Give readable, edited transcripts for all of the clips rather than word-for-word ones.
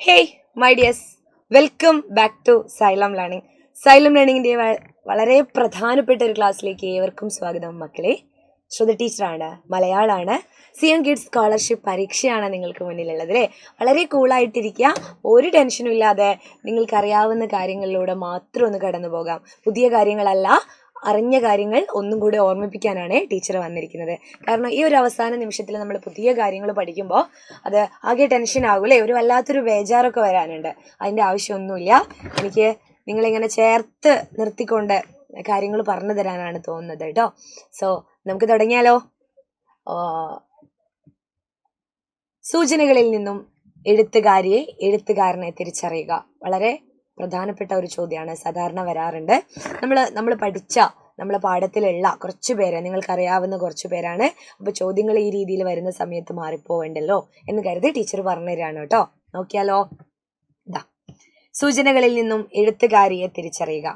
Hey my dears, welcome back to Xylem learning. Xylem ലേണിംഗിൻ്റെ വളരെ പ്രധാനപ്പെട്ട ഒരു ക്ലാസ്സിലേക്ക് ഏവർക്കും സ്വാഗതം. മക്കളെ, ശ്രുതി ടീച്ചറാണ്, മലയാളമാണ്. CM കിഡ്സ് സ്കോളർഷിപ്പ് പരീക്ഷയാണ് നിങ്ങൾക്ക് മുന്നിലുള്ളത് അല്ലേ. വളരെ കൂളായിട്ടിരിക്കുക, ഒരു ടെൻഷനും ഇല്ലാതെ നിങ്ങൾക്കറിയാവുന്ന കാര്യങ്ങളിലൂടെ മാത്രം ഒന്ന് കടന്നു പോകാം. പുതിയ കാര്യങ്ങളല്ല, അറിഞ്ഞ കാര്യങ്ങൾ ഒന്നും കൂടെ ഓർമ്മിപ്പിക്കാനാണ് ടീച്ചർ വന്നിരിക്കുന്നത്. കാരണം ഈ ഒരു അവസാന നിമിഷത്തിൽ നമ്മൾ പുതിയ കാര്യങ്ങൾ പഠിക്കുമ്പോൾ അത് ആകെ ടെൻഷൻ ആകൂലേ, ഒരു വല്ലാത്തൊരു ബേജാറൊക്കെ വരാനുണ്ട്. അതിൻ്റെ ആവശ്യമൊന്നുമില്ല. എനിക്ക് നിങ്ങളിങ്ങനെ ചേർത്ത് നിർത്തിക്കൊണ്ട് കാര്യങ്ങൾ പറഞ്ഞു തരാനാണ് തോന്നുന്നത് കേട്ടോ. സോ നമുക്ക് തുടങ്ങിയാലോ. സൂചനകളിൽ നിന്നും എഴുത്തുകാരനെ തിരിച്ചറിയുക. വളരെ പ്രധാനപ്പെട്ട ഒരു ചോദ്യമാണ്, സാധാരണ വരാറുണ്ട്. നമ്മൾ പഠിച്ച നമ്മളെ പാഠത്തിലുള്ള കുറച്ച് പേര്, നിങ്ങൾക്കറിയാവുന്ന കുറച്ച് പേരാണ്. അപ്പോൾ ചോദ്യങ്ങൾ ഈ രീതിയിൽ വരുന്ന സമയത്ത് മാറിപ്പോവേണ്ടല്ലോ എന്ന് കരുതി ടീച്ചർ പറഞ്ഞു തരാണ് കേട്ടോ. നോക്കിയാലോ. സൂചനകളിൽ നിന്നും എഴുത്തുകാരിയെ തിരിച്ചറിയുക.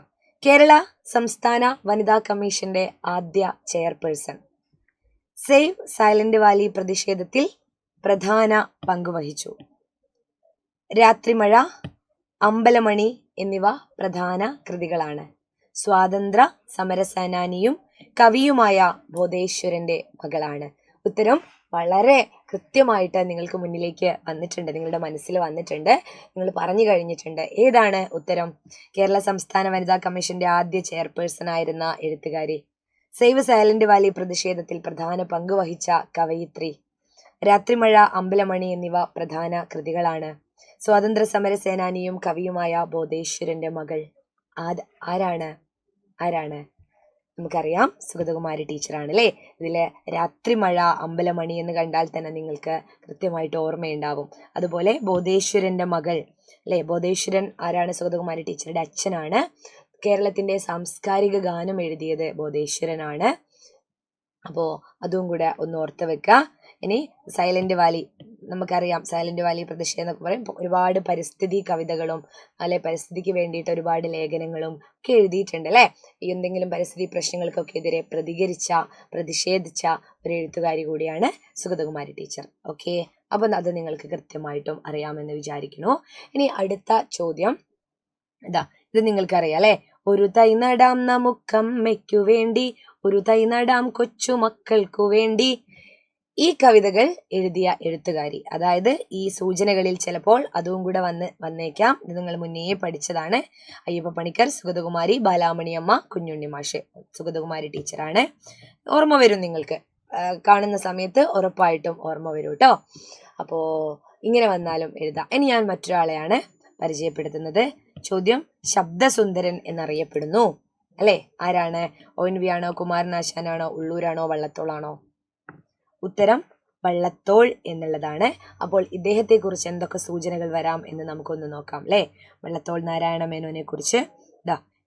കേരള സംസ്ഥാന വനിതാ കമ്മീഷന്റെ ആദ്യ ചെയർപേഴ്സൺ. സേവ് സൈലന്റ് വാലി പ്രതിഷേധത്തിൽ പ്രധാന പങ്കുവഹിച്ചു. രാത്രിമഴ, അമ്പലമണി എന്നിവ പ്രധാന കൃതികളാണ്. സ്വാതന്ത്ര്യ സമരസേനാനിയും കവിയുമായ ബോധേശ്വരന്റെ മകളാണ്. ഉത്തരം വളരെ കൃത്യമായിട്ട് നിങ്ങൾക്ക് മുന്നിലേക്ക് വന്നിട്ടുണ്ട്, നിങ്ങളുടെ മനസ്സിൽ വന്നിട്ടുണ്ട്, നിങ്ങൾ പറഞ്ഞു കഴിഞ്ഞിട്ടുണ്ട്. ഏതാണ് ഉത്തരം? കേരള സംസ്ഥാന വനിതാ കമ്മീഷന്റെ ആദ്യ ചെയർപേഴ്സൺ ആയിരുന്ന എഴുത്തുകാരി. സേവ് സൈലന്റ് വാലി പ്രതിഷേധത്തിൽ പ്രധാന പങ്ക് വഹിച്ച കവയിത്രി. രാത്രിമഴ, അമ്പലമണി എന്നിവ പ്രധാന കൃതികളാണ്. സ്വാതന്ത്ര്യ സമര സേനാനിയും കവിയുമായ ബോധേശ്വരന്റെ മകൾ. ആരാണ്? നമുക്കറിയാം, സുഗതകുമാരി ടീച്ചറാണ് അല്ലേ. ഇതിലെ രാത്രിമഴ, അമ്പലമണി എന്ന് കണ്ടാൽ തന്നെ നിങ്ങൾക്ക് കൃത്യമായിട്ട് ഓർമ്മയുണ്ടാവും. അതുപോലെ ബോധേശ്വരന്റെ മകൾ അല്ലേ. ബോധേശ്വരൻ ആരാണ്? സുഗതകുമാരി ടീച്ചറുടെ അച്ഛനാണ്. കേരളത്തിന്റെ സാംസ്കാരിക ഗാനം എഴുതിയത് ബോധേശ്വരനാണ്. അപ്പോൾ അതും കൂടെ ഒന്ന് ഓർത്ത് വെക്കുക. ഇനി സൈലന്റ് വാലി, നമുക്കറിയാം സൈലന്റ് വാലി പ്രതിഷേധം എന്നൊക്കെ പറയും. ഒരുപാട് പരിസ്ഥിതി കവിതകളും അല്ലെ, പരിസ്ഥിതിക്ക് വേണ്ടിയിട്ട് ഒരുപാട് ലേഖനങ്ങളും ഒക്കെ എഴുതിയിട്ടുണ്ട് അല്ലേ. എന്തെങ്കിലും പരിസ്ഥിതി പ്രശ്നങ്ങൾക്കൊക്കെ എതിരെ പ്രതിഷേധിച്ച ഒരു എഴുത്തുകാരി കൂടിയാണ് സുഗതകുമാരി ടീച്ചർ. ഓക്കെ, അപ്പം അത് നിങ്ങൾക്ക് കൃത്യമായിട്ടും അറിയാമെന്ന് വിചാരിക്കുന്നു. ഇനി അടുത്ത ചോദ്യം ഇത് നിങ്ങൾക്കറിയാം അല്ലെ. ഒരു തൈ നടാം നമുക്കമ്മയ്ക്കു വേണ്ടി, ഒരു തൈ നടാം കൊച്ചുമക്കൾക്കു വേണ്ടി. ഈ കവിതകൾ എഴുതിയ എഴുത്തുകാരി, അതായത് ഈ സൂചനകളിൽ ചിലപ്പോൾ അതും കൂടെ വന്നേക്കാം. ഇത് നിങ്ങൾ മുന്നേ പഠിച്ചതാണ്. അയ്യപ്പ പണിക്കർ, സുഗതകുമാരി, ബാലാമണിയമ്മ, കുഞ്ഞുണ്ണി മാഷ്. സുഗതകുമാരി ടീച്ചറാണ്. ഓർമ്മ വരും നിങ്ങൾക്ക്, കാണുന്ന സമയത്ത് ഉറപ്പായിട്ടും ഓർമ്മ വരും കേട്ടോ. അപ്പോൾ ഇങ്ങനെ വന്നാലും എഴുതാം. ഇനി ഞാൻ മറ്റൊരാളെയാണ് പരിചയപ്പെടുത്തുന്നത്. ചോദ്യം ശബ്ദസുന്ദരൻ എന്നറിയപ്പെടുന്നു അല്ലെ. ആരാണ്? ONV ആണോ, കുമാരനാശാനാണോ, ഉള്ളൂരാണോ, വള്ളത്തോളാണോ? ഉത്തരം വള്ളത്തോൾ എന്നുള്ളതാണ്. അപ്പോൾ ഇദ്ദേഹത്തെ കുറിച്ച് എന്തൊക്കെ സൂചനകൾ വരാം എന്ന് നമുക്കൊന്ന് നോക്കാം അല്ലെ. വള്ളത്തോൾ നാരായണ മേനോനെ കുറിച്ച്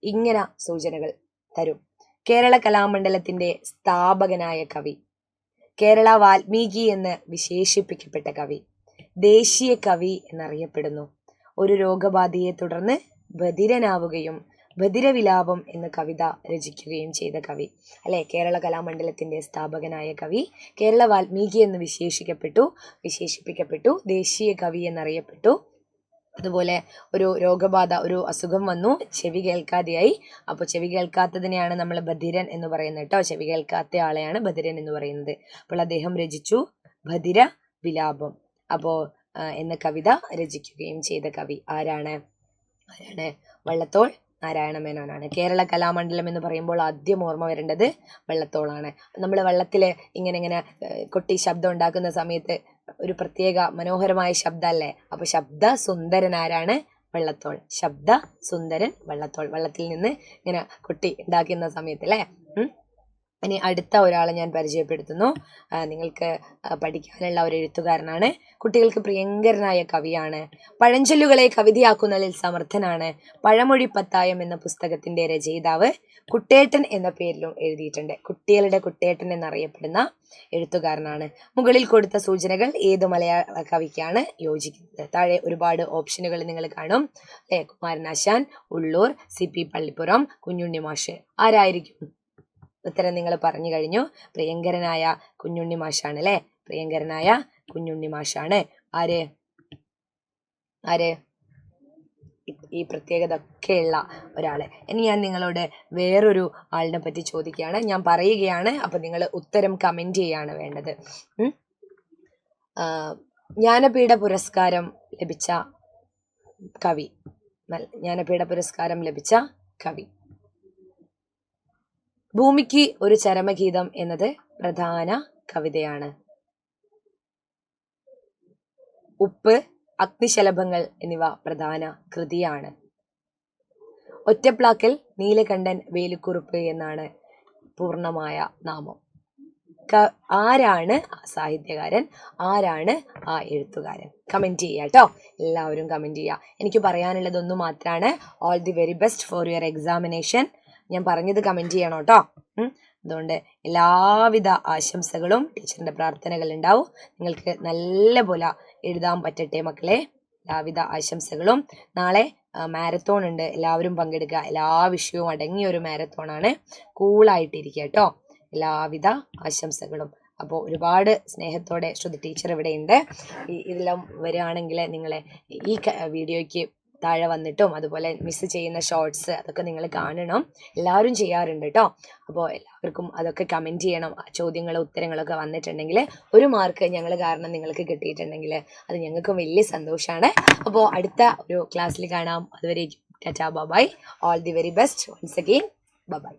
ഇങ്ങനെ സൂചനകൾ തരും. കേരള കലാമണ്ഡലത്തിന്റെ സ്ഥാപകനായ കവി, കേരള വാൽമീകി എന്ന് വിശേഷിപ്പിക്കപ്പെട്ട കവി, ദേശീയ കവി എന്നറിയപ്പെടുന്നു. ഒരു രോഗബാധയെ തുടർന്ന് ബധിരനാവുകയും ബധിരവിലാപം എന്ന കവിത രചിക്കുകയും ചെയ്ത കവി അല്ലെ. കേരള കലാമണ്ഡലത്തിന്റെ സ്ഥാപകനായ കവി, കേരള വാൽമീകി എന്ന് വിശേഷിപ്പിക്കപ്പെട്ടു, ദേശീയ കവി എന്നറിയപ്പെട്ടു. അതുപോലെ ഒരു രോഗബാധ, ഒരു അസുഖം വന്നു, ചെവി കേൾക്കാതെയായി. അപ്പോൾ ചെവി കേൾക്കാത്തതിനെയാണ് നമ്മൾ ബധിരൻ എന്ന് പറയുന്നത് കേട്ടോ. ചെവി കേൾക്കാത്ത ആളെയാണ് ബധിരൻ എന്ന് പറയുന്നത്. അപ്പോൾ അദ്ദേഹം രചിച്ചു ബധിര വിലാപം എന്ന കവിത രചിക്കുകയും ചെയ്ത കവി ആരാണ്? വള്ളത്തോൾ നാരായണ മേനോനാണ്. കേരള കലാമണ്ഡലം എന്ന് പറയുമ്പോൾ ആദ്യം ഓർമ്മ വരേണ്ടത് വള്ളത്തോളാണ്. നമ്മൾ വള്ളത്തിൽ ഇങ്ങനെ കൊട്ടി ശബ്ദം ഉണ്ടാക്കുന്ന സമയത്ത് ഒരു പ്രത്യേക മനോഹരമായ ശബ്ദമല്ലേ. അപ്പൊ ശബ്ദ സുന്ദരൻ ആരാണ്? വള്ളത്തോൾ. ശബ്ദ സുന്ദരൻ വള്ളത്തോൾ. വള്ളത്തിൽ നിന്ന് ഇങ്ങനെ കൊട്ടി ഉണ്ടാക്കുന്ന സമയത്ത് അല്ലേ. ഇനി അടുത്ത ഒരാളെ ഞാൻ പരിചയപ്പെടുത്തുന്നു. നിങ്ങൾക്ക് പഠിക്കാനുള്ള ഒരു എഴുത്തുകാരനാണ്. കുട്ടികൾക്ക് പ്രിയങ്കരനായ കവിയാണ്. പഴഞ്ചൊല്ലുകളെ കവിതയാക്കുന്നതിൽ സമർത്ഥനാണ്. പഴമൊഴി പത്തായം എന്ന പുസ്തകത്തിന്റെ രചയിതാവ്. കുട്ടേട്ടൻ എന്ന പേരിലും എഴുതിയിട്ടുണ്ട്. കുട്ടികളുടെ കുട്ടേട്ടൻ എന്നറിയപ്പെടുന്ന എഴുത്തുകാരനാണ്. മുകളിൽ കൊടുത്ത സൂചനകൾ ഏത് മലയാള കവിക്കാണ് യോജിക്കുന്നത്? താഴെ ഒരുപാട് ഓപ്ഷനുകൾ നിങ്ങൾ കാണും അല്ലെ. കുമാരനാശാൻ, ഉള്ളൂർ, CP പള്ളിപ്പുറം, കുഞ്ഞുണ്ണി മാഷ്. ആരായിരിക്കും? ഉത്തരം നിങ്ങൾ പറഞ്ഞു കഴിഞ്ഞു. പ്രിയങ്കരനായ കുഞ്ഞുണ്ണി മാഷാണ് അല്ലെ. പ്രിയങ്കരനായ കുഞ്ഞുണ്ണി മാഷാണ്. ആര്? ആര്? ഈ പ്രത്യേകത ഒക്കെയുള്ള ഒരാള്. ഇനി ഞാൻ നിങ്ങളോട് വേറൊരു ആളിനെ പറ്റി ചോദിക്കുകയാണ്. ഞാൻ പറയുകയാണ്, അപ്പൊ നിങ്ങൾ ഉത്തരം കമന്റ് ചെയ്യാണ് വേണ്ടത്. ജ്ഞാനപീഠ പുരസ്കാരം ലഭിച്ച കവി. ജ്ഞാനപീഠ പുരസ്കാരം ലഭിച്ച കവി. ഭൂമിക്ക് ഒരു ചരമഗീതം എന്നത് പ്രധാന കവിതയാണ്. ഉപ്പ്, അഗ്നിശലഭങ്ങൾ എന്നിവ പ്രധാന കൃതിയാണ്. ഒറ്റപ്ലാക്കൽ നീലകണ്ഠൻ വേലുക്കുറുപ്പ് എന്നാണ് പൂർണ്ണമായ നാമം. ആരാണ് ആ സാഹിത്യകാരൻ? ആരാണ് ആ എഴുത്തുകാരൻ? കമന്റ് ചെയ്യുക കേട്ടോ, എല്ലാവരും കമന്റ് ചെയ്യുക. എനിക്ക് പറയാനുള്ളതൊന്നു മാത്രമാണ്, all the very best for your examination. ഞാൻ പറഞ്ഞത് കമന്റ് ചെയ്യണം കേട്ടോ. അതുകൊണ്ട് എല്ലാവിധ ആശംസകളും, ടീച്ചറിന്റെ പ്രാർത്ഥനകൾ ഉണ്ടാവും. നിങ്ങൾക്ക് നല്ല പോലെ എഴുതാൻ പറ്റട്ടെ മക്കളെ. എല്ലാവിധ ആശംസകളും. നാളെ മാരത്തോൺ ഉണ്ട്, എല്ലാവരും പങ്കെടുക്കുക. എല്ലാ വിഷയവും അടങ്ങിയ ഒരു മാരത്തോണാണ്. കൂളായിട്ടിരിക്കുക കേട്ടോ. എല്ലാവിധ ആശംസകളും. അപ്പോൾ ഒരുപാട് സ്നേഹത്തോടെ ശ്രുതി ടീച്ചർ ഇവിടെ ഉണ്ട്. ഇതെല്ലാം വരികയാണെങ്കിൽ നിങ്ങളെ ഈ വീഡിയോയ്ക്ക് താഴെ വന്നിട്ടും അതുപോലെ മിസ് ചെയ്യുന്ന ഷോർട്സ് അതൊക്കെ നിങ്ങൾ കാണണം. എല്ലാവരും ചെയ്യാറുണ്ട് കേട്ടോ. അപ്പോൾ എല്ലാവർക്കും അതൊക്കെ കമന്റ് ചെയ്യണം. ചോദ്യങ്ങളും ഉത്തരങ്ങളൊക്കെ വന്നിട്ടുണ്ടെങ്കിൽ 1 മാർക്ക് ഞങ്ങൾ കാരണം നിങ്ങൾക്ക് കിട്ടിയിട്ടുണ്ടെങ്കിൽ അത് ഞങ്ങൾക്ക് വലിയ സന്തോഷമാണ്. അപ്പോൾ അടുത്ത ഒരു ക്ലാസ്സിൽ കാണാം. അതുവരെ tata bye. All the very best. Once again by.